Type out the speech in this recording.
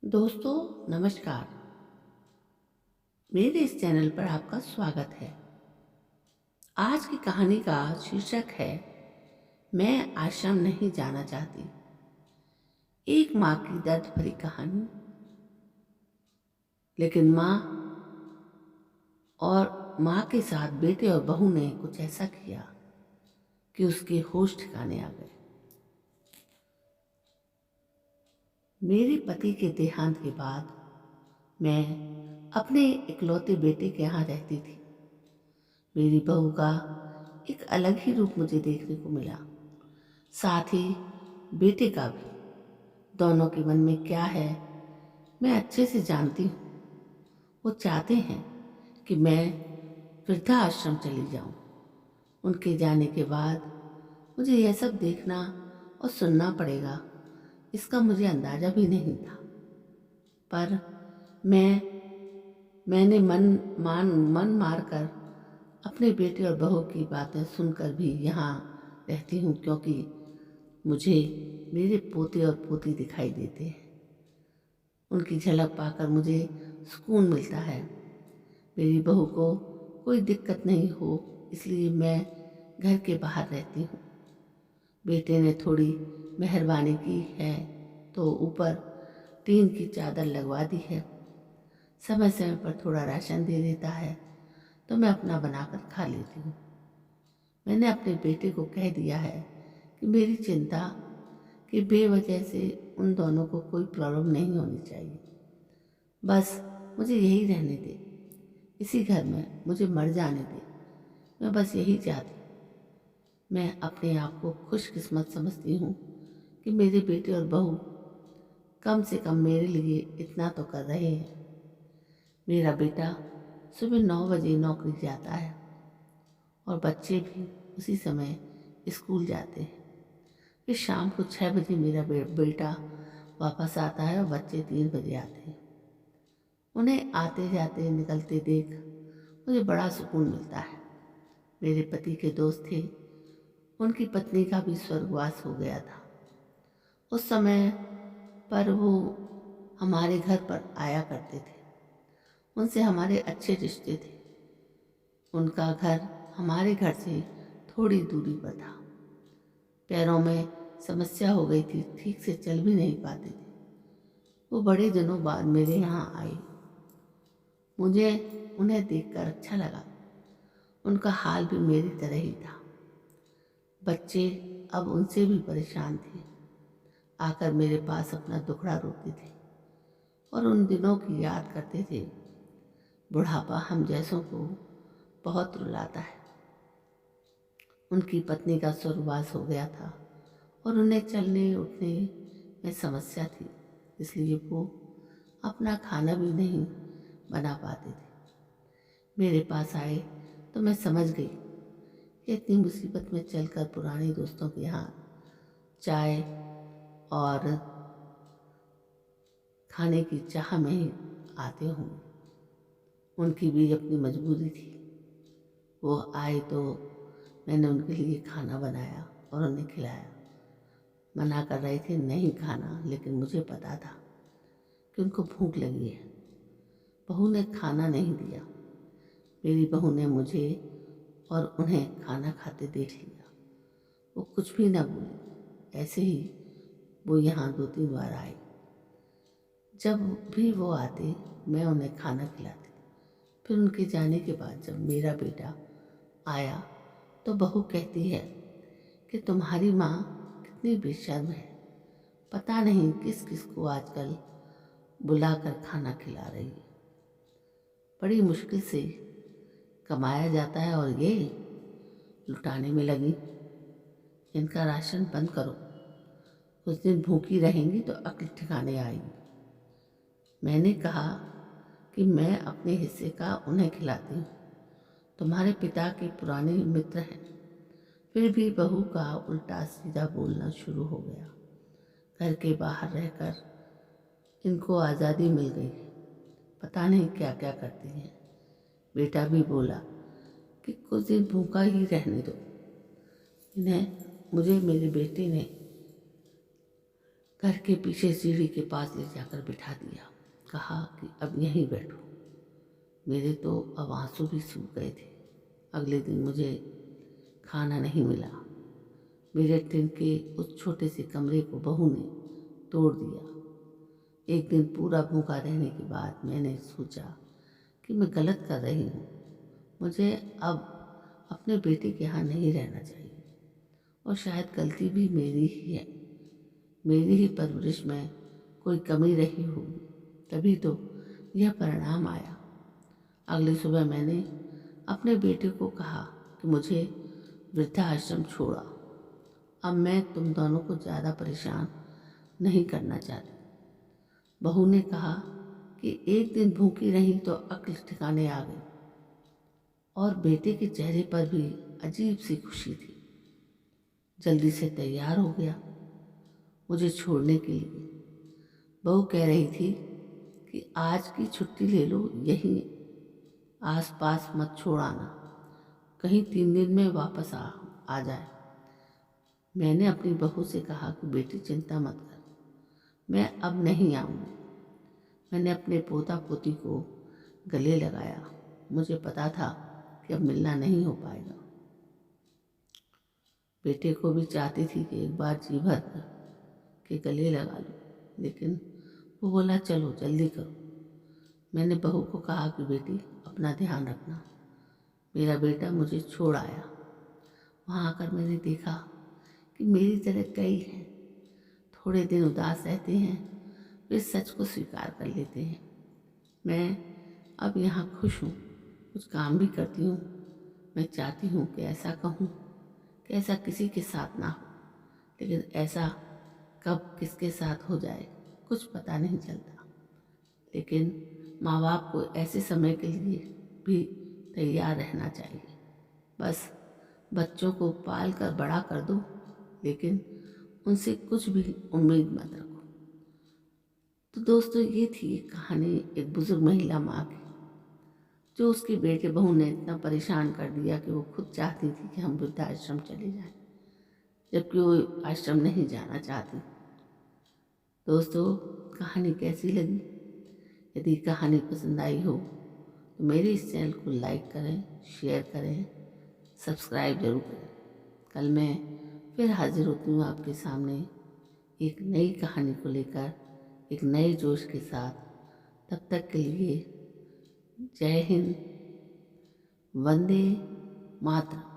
दोस्तों नमस्कार। मेरे इस चैनल पर आपका स्वागत है। आज की कहानी का शीर्षक है मैं आश्रम नहीं जाना चाहती। एक माँ की दर्द भरी कहानी। लेकिन माँ के साथ बेटे और बहू ने कुछ ऐसा किया कि उसके होश ठिकाने आ गए। मेरे पति के देहांत के बाद मैं अपने इकलौते बेटे के यहाँ रहती थी। मेरी बहू का एक अलग ही रूप मुझे देखने को मिला, साथ ही बेटे का भी। दोनों के मन में क्या है मैं अच्छे से जानती हूँ। वो चाहते हैं कि मैं वृद्धाश्रम चली जाऊं। उनके जाने के बाद मुझे यह सब देखना और सुनना पड़ेगा, इसका मुझे अंदाजा भी नहीं था। पर मैं मैंने मन मार कर अपने बेटे और बहू की बातें सुनकर भी यहाँ रहती हूँ, क्योंकि मुझे मेरे पोते और पोती दिखाई देते हैं। उनकी झलक पाकर मुझे सुकून मिलता है। मेरी बहू को कोई दिक्कत नहीं हो, इसलिए मैं घर के बाहर रहती हूँ। बेटे ने थोड़ी मेहरबानी की है तो ऊपर टीन की चादर लगवा दी है। समय समय पर थोड़ा राशन दे देता है तो मैं अपना बनाकर खा लेती हूँ। मैंने अपने बेटे को कह दिया है कि मेरी चिंता कि बेवजह से उन दोनों को कोई प्रॉब्लम नहीं होनी चाहिए। बस मुझे यही रहने दे, इसी घर में मुझे मर जाने दे। मैं बस यही चाहती। मैं अपने आप को खुशकिस्मत समझती हूँ कि मेरे बेटे और बहू कम से कम मेरे लिए इतना तो कर रहे हैं। मेरा बेटा सुबह 9 बजे नौकरी जाता है और बच्चे भी उसी समय स्कूल जाते हैं। फिर शाम को 6 बजे मेरा बेटा वापस आता है और बच्चे 3 बजे आते हैं। उन्हें आते जाते निकलते देख मुझे बड़ा सुकून मिलता है। मेरे पति के दोस्त थे, उनकी पत्नी का भी स्वर्गवास हो गया था। उस समय पर वो हमारे घर पर आया करते थे। उनसे हमारे अच्छे रिश्ते थे। उनका घर हमारे घर से थोड़ी दूरी पर था। पैरों में समस्या हो गई थी, ठीक से चल भी नहीं पाते थे। वो बड़े दिनों बाद मेरे यहाँ आए। मुझे उन्हें देखकर अच्छा लगा। उनका हाल भी मेरी तरह ही था। बच्चे अब उनसे भी परेशान थे। आकर मेरे पास अपना दुखड़ा रोते थे और उन दिनों की याद करते थे। बुढ़ापा हम जैसों को बहुत रुलाता है। उनकी पत्नी का स्वर्गवास हो गया था और उन्हें चलने उठने में समस्या थी, इसलिए वो अपना खाना भी नहीं बना पाते थे। मेरे पास आए तो मैं समझ गई कि इतनी मुसीबत में चलकर पुराने दोस्तों के यहाँ चाय और खाने की चाह में ही आते होंगे। उनकी भी अपनी मजबूरी थी। वो आए तो मैंने उनके लिए खाना बनाया और उन्हें खिलाया। मना कर रहे थे नहीं खाना, लेकिन मुझे पता था कि उनको भूख लगी है। बहू ने खाना नहीं दिया। मेरी बहू ने मुझे और उन्हें खाना खाते देख लिया। वो कुछ भी ना बोली। ऐसे ही वो यहाँ 2-3 बार आए। जब भी वो आते मैं उन्हें खाना खिलाती। फिर उनके जाने के बाद जब मेरा बेटा आया तो बहू कहती है कि तुम्हारी माँ कितनी बेशर्म है, पता नहीं किस किस को आजकल बुलाकर खाना खिला रही है। बड़ी मुश्किल से कमाया जाता है और ये लुटाने में लगी। इनका राशन बंद करो, कुछ दिन भूखी रहेंगी तो अक्ल ठिकाने आएगी। मैंने कहा कि मैं अपने हिस्से का उन्हें खिलाती हूँ, तुम्हारे पिता के पुराने मित्र हैं। फिर भी बहू का उल्टा सीधा बोलना शुरू हो गया। घर के बाहर रहकर इनको आज़ादी मिल गई है, पता नहीं क्या क्या करती हैं। बेटा भी बोला कि कुछ दिन भूखा ही रहने दो इन्हें। मुझे मेरे बेटे ने घर के पीछे सीढ़ी के पास ले जाकर बिठा दिया। कहा कि अब यहीं बैठो। मेरे तो अब आंसू भी सूख गए थे। अगले दिन मुझे खाना नहीं मिला। मेरे टिन के उस छोटे से कमरे को बहू ने तोड़ दिया। एक दिन पूरा भूखा रहने के बाद मैंने सोचा कि मैं गलत कर रही हूँ। मुझे अब अपने बेटे के यहाँ नहीं रहना चाहिए और शायद गलती भी मेरी ही है। मेरी ही परवरिश में कोई कमी रही होगी, तभी तो यह परिणाम आया। अगली सुबह मैंने अपने बेटे को कहा कि मुझे वृद्धाश्रम छोड़ा। अब मैं तुम दोनों को ज़्यादा परेशान नहीं करना चाहती। बहू ने कहा कि एक दिन भूखी रही तो अक्ल ठिकाने आ गई और बेटे के चेहरे पर भी अजीब सी खुशी थी। जल्दी से तैयार हो गया मुझे छोड़ने के लिए। बहू कह रही थी कि आज की छुट्टी ले लो, यहीं आस पास मत छोड़ाना, कहीं 3 दिन में वापस आ जाए। मैंने अपनी बहू से कहा कि बेटी चिंता मत कर, मैं अब नहीं आऊँगी। मैंने अपने पोता पोती को गले लगाया। मुझे पता था कि अब मिलना नहीं हो पाएगा। बेटे को भी चाहती थी कि एक बार जी भर कर के गले लगा लो, लेकिन वो बोला चलो जल्दी करो। मैंने बहू को कहा कि बेटी अपना ध्यान रखना। मेरा बेटा मुझे छोड़ आया। वहाँ आकर मैंने देखा कि मेरी तरह कई हैं। थोड़े दिन उदास रहते हैं, वे सच को स्वीकार कर लेते हैं। मैं अब यहाँ खुश हूँ, कुछ काम भी करती हूँ। मैं चाहती हूँ कि ऐसा कहूँ कि ऐसा किसी के साथ ना हो, लेकिन ऐसा कब किसके साथ हो जाए कुछ पता नहीं चलता। लेकिन माँ बाप को ऐसे समय के लिए भी तैयार रहना चाहिए। बस बच्चों को पाल कर बड़ा कर दो, लेकिन उनसे कुछ भी उम्मीद मत रखो। तो दोस्तों, ये थी कहानी एक बुजुर्ग महिला माँ की, जो उसके बेटे बहू ने इतना परेशान कर दिया कि वो खुद चाहती थी कि हम वृद्धाश्रम चले जाएं, जबकि वो आश्रम नहीं जाना चाहती। दोस्तों, कहानी कैसी लगी? यदि कहानी पसंद आई हो तो मेरे इस चैनल को लाइक करें, शेयर करें, सब्सक्राइब जरूर करें। कल मैं फिर हाजिर होती हूँ आपके सामने एक नई कहानी को लेकर, एक नए जोश के साथ। तब तक के लिए जय हिंद, वंदे मातरम।